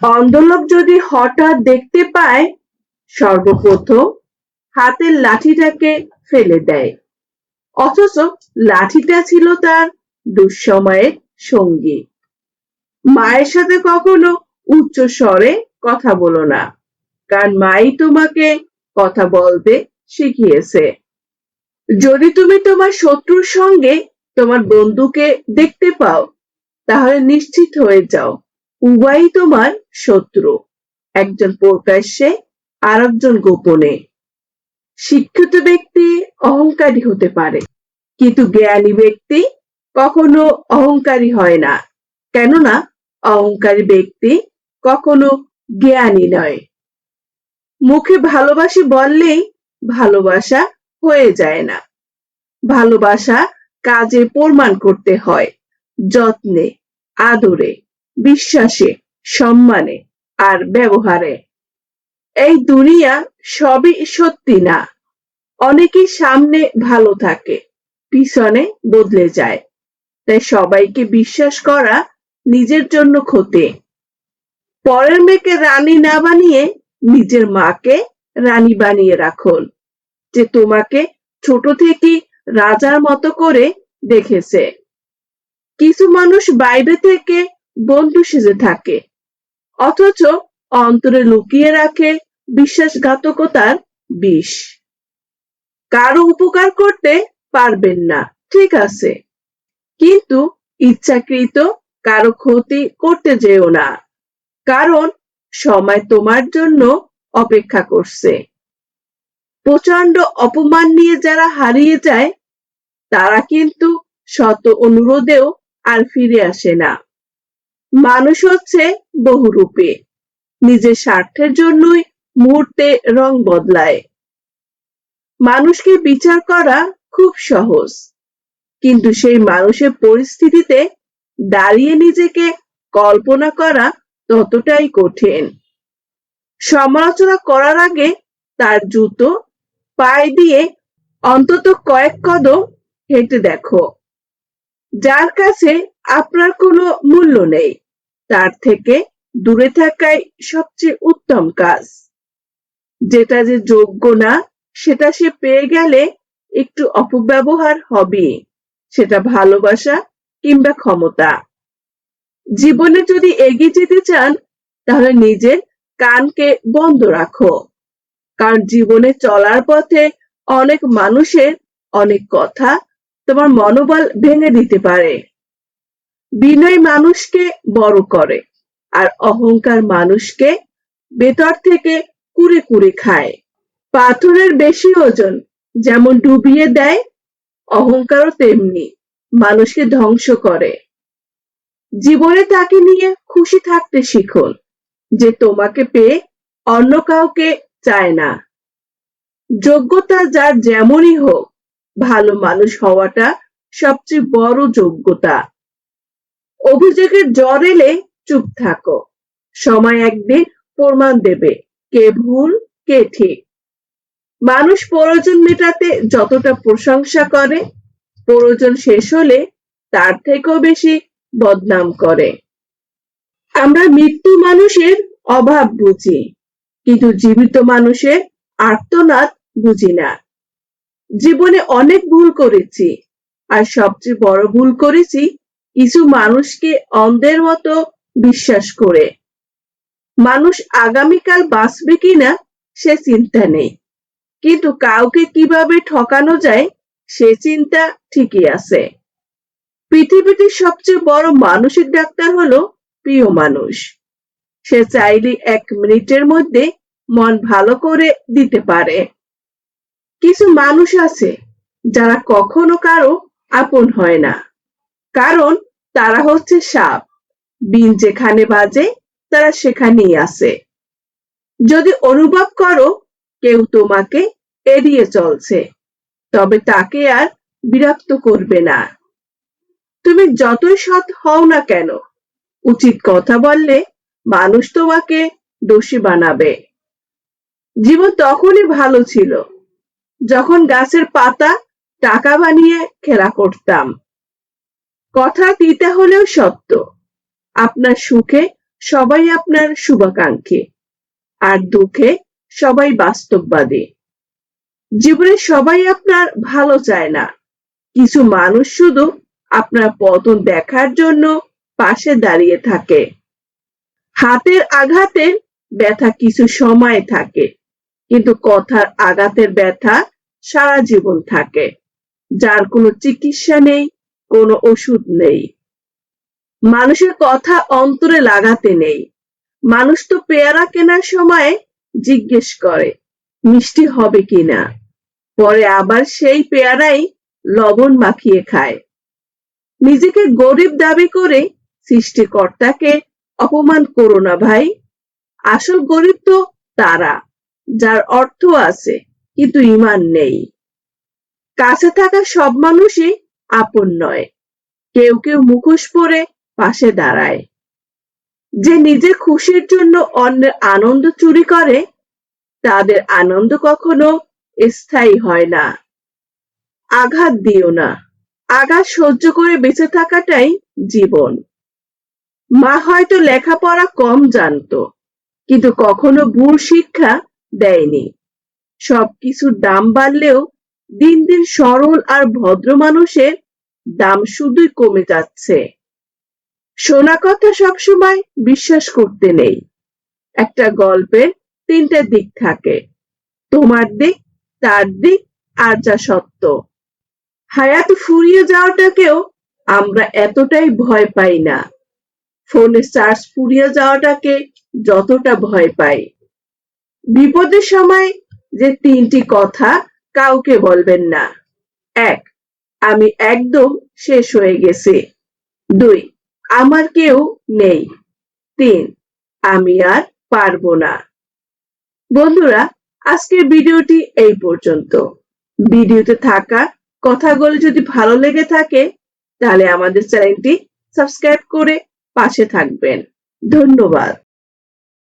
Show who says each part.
Speaker 1: অন্ধলোক যদি হঠাৎ দেখতে পায়, সর্বপ্রথম হাতের লাঠিটাকে ফেলে দেয়, অথচ লাঠিটা ছিল তার দুঃসময়ের সঙ্গী। মায়ের সাথে কখনো উচ্চ স্বরে কথা বলো না, কারণ মাই তোমাকে কথা বলতে শিখিয়েছে। যদি তুমি তোমার শত্রুর সঙ্গে তোমার বন্ধুকে দেখতে পাও, তাহলে নিশ্চিত হয়ে যাও উভয়ই তোমার শত্রু, একজন প্রকাশ্যে আর একজন গোপনে। শিক্ষিত ব্যক্তি অহংকারী হতে পারে, কিন্তু জ্ঞানী ব্যক্তি কখনো অহংকারী হয় না, কেননা অহংকারী ব্যক্তি কখনো জ্ঞানী নয়। মুখে ভালোবাসি বললেই ভালোবাসা হয়ে যায় না। ভালোবাসা কাজে প্রমাণ করতে হয়, যত্নে, আদরে, বিশ্বাসে, সম্মানে আর ব্যবহারে। এই দুনিয়া সবই সত্যি না। অনেকেই সামনে ভালো থাকে, পিছনে বদলে যায়। তাই সবাইকে বিশ্বাস করা নিজের জন্য ক্ষতি। পরের মেয়েকে রানী না বানিয়ে নিজের মাকে রানী বানিয়ে রাখুন, যে তোমাকে ছোট থেকেই রাজার মতো করে দেখেছে। কিছু মানুষ বাইরে থেকে বন্ধু সেজে থাকে, অথচ অন্তরে লুকিয়ে রাখে বিশ্বাসঘাতকতার বিষ। কারো উপকার করতে পারবেন না, ঠিক আছে, কিন্তু ইচ্ছাকৃত কারো ক্ষতি করতে যেও না, কারণ সময় তোমার জন্য অপেক্ষা করছে। প্রচন্ড অপমান নিয়ে যারা হারিয়ে যায়, তারা কিন্তু শত অনুরোধেও আর ফিরে আসে না। মানুষ হচ্ছে বহুরূপী, নিজের স্বার্থের জন্যই মুহূর্তে রং বদলায়। মানুষকে বিচার করা খুব সহজ, কিন্তু সেই মানুষের পরিস্থিতিতে দাঁড়িয়ে নিজেকে কল্পনা করা ততটাই কঠিন। সমালোচনা করার আগে তার জুতো পায়ে দিয়ে অন্তত কয়েক কদম হেঁটে দেখো। যার কাছে আপনার কোনো মূল্য নেই, তার থেকে দূরে থাকাই সবচেয়ে উত্তম কাজ। যেটা যে যোগ্য না, সেটা সে পেয়ে গেলে একটু অপব্যবহার হবে, সেটা ভালোবাসা কিংবা ক্ষমতা। জীবনে যদি এগিয়ে যেতে চান, তাহলে নিজের কানকে বন্ধ রাখো, কারণ জীবনে চলার পথে অনেক মানুষের অনেক কথা তোমার মনোবল ভেঙে দিতে পারে। বিনয় মানুষকে বড় করে, আর অহংকার মানুষকে ভেতর থেকে কুরে কুরে খায়। পাথরের বেশি ওজন যেমন ডুবিয়ে দেয়, অহংকারও তেমনি মানুষকে ধ্বংস করে। জীবনে তাকে নিয়ে খুশি থাকতে শিখুন, যে তোমাকে পেয়ে অন্য কাউকে চায় না। যোগ্যতা যার যেমনই হোক, ভালো মানুষ হওয়াটা সবচেয়ে বড় যোগ্যতা। অভিযোগের জ্বর এলে চুপ থাকো, সময় একদিন প্রমাণ দেবে কে ভুল কে ঠিক। মানুষ প্রয়োজন মেটাতে যতটা প্রশংসা করে, প্রয়োজন শেষ হলে তার থেকেও বেশি বদনাম করে। আমরা মৃত্যু মানুষের অভাব বুঝি, কিন্তু জীবিত মানুষের আর্তনাদ বুঝি না। জীবনে অনেক ভুল করেছি, আর সবচেয়ে বড় ভুল করেছি কিছু মানুষকে অন্ধের মতো বিশ্বাস করে। মানুষ আগামীকাল বাঁচবে কিনা সে চিন্তা নেই, কিন্তু কাউকে কিভাবে ঠকানো যায় সে চিন্তা ঠিকই আছে। পৃথিবীতে সবচেয়ে বড় মানসিক ডাক্তার হলো প্রিয় মানুষ। সে চাইলে 1 মিনিটের মধ্যে মন ভালো করে দিতে পারে। কিছু মানুষ আছে যারা কখনো কারো আপন হয় না, কারণ তারা হচ্ছে সাপ, বিন যেখানে বাজে তারা সেখানেই আছে। যদি অনুভব করো কেউ তোমাকে এড়িয়ে চলছে, তবে তাকে আর বিরক্ত করবে না। তুমি যতই সৎ হও না কেন, উচিত কথা বললে মানুষ তোমাকে দোষী বানাবে। জীবন তখনই ভালো ছিল যখন গাছের পাতা টাকা বানিয়ে খেলা করতাম। কথা তিতা হলেও সত্য, আপনার সুখে সবাই আপনার শুভাকাঙ্ক্ষী, আর দুঃখে সবাই বাস্তববাদী। জীবনে সবাই আপনার ভালো চায় না, কিছু মানুষ শুধু আপনার পতন দেখার জন্য পাশে দাঁড়িয়ে থাকে। হাতের আঘাতের ব্যথা কিছু সময় থাকে, কিন্তু কথার আঘাতের ব্যথা সারা জীবন থাকে, যার কোনো চিকিৎসা নেই, কোনো ওষুধ নেই। মানুষের কথা অন্তরে লাগাতে নেই। মানুষ তো পেয়ারা কেনার সময় জিজ্ঞেস করে মিষ্টি হবে কিনা, পরে আবার সেই পেয়ারাই লবণ মাখিয়ে খায়। নিজেকে গরিব দাবি করে সৃষ্টিকর্তাকে অপমান করো না ভাই। আসল গরিব তো তারা, যার অর্থ আছে কিন্তু ঈমান নেই। কাছে থাকা সব মানুষই আপন নয়, কেউ কেউ মুখোশ পরে পাশে দাঁড়ায়। যে নিজের খুশির জন্য অন্যের আনন্দ চুরি করে, তাদের আনন্দ কখনো স্থায়ী হয় না। আঘাত দিও না, আঘাত সহ্য করে বেঁচে থাকাটাই জীবন। মা হয়তো লেখাপড়া কম জানতো, কিন্তু কখনো ভুল শিক্ষা দেয়নি। সবকিছুর দাম বাড়লেও দিন দিন সরল আর ভদ্র মানুষের দাম শুধুই কমে যাচ্ছে। শোনা কথা সবসময় বিশ্বাস করতে নেই। একটা গল্পের তিনটা দিক থাকে, তোমার দিক, তার দিক, আর যা সত্য। হায়াত ফুরিয়ে যাওয়াটাকেও আমরা এতটাই ভয় পাই না, ফোনের চার্জ ফুরিয়ে যাওয়াটাকে যতটা ভয় পাই। বিপদের সময় যে তিনটি কথা কাউকে বলবেন না: 1, আমি একদম শেষ হয়ে গেছি। 2, আমার কেউ নেই। 3, আমি আর পারবো না। বন্ধুরা, আজকের ভিডিওটি এই পর্যন্ত। ভিডিওতে থাকা কথাগুলো যদি ভালো লেগে থাকে, তাহলে আমাদের চ্যানেলটি সাবস্ক্রাইব করে পাশে থাকবেন। ধন্যবাদ।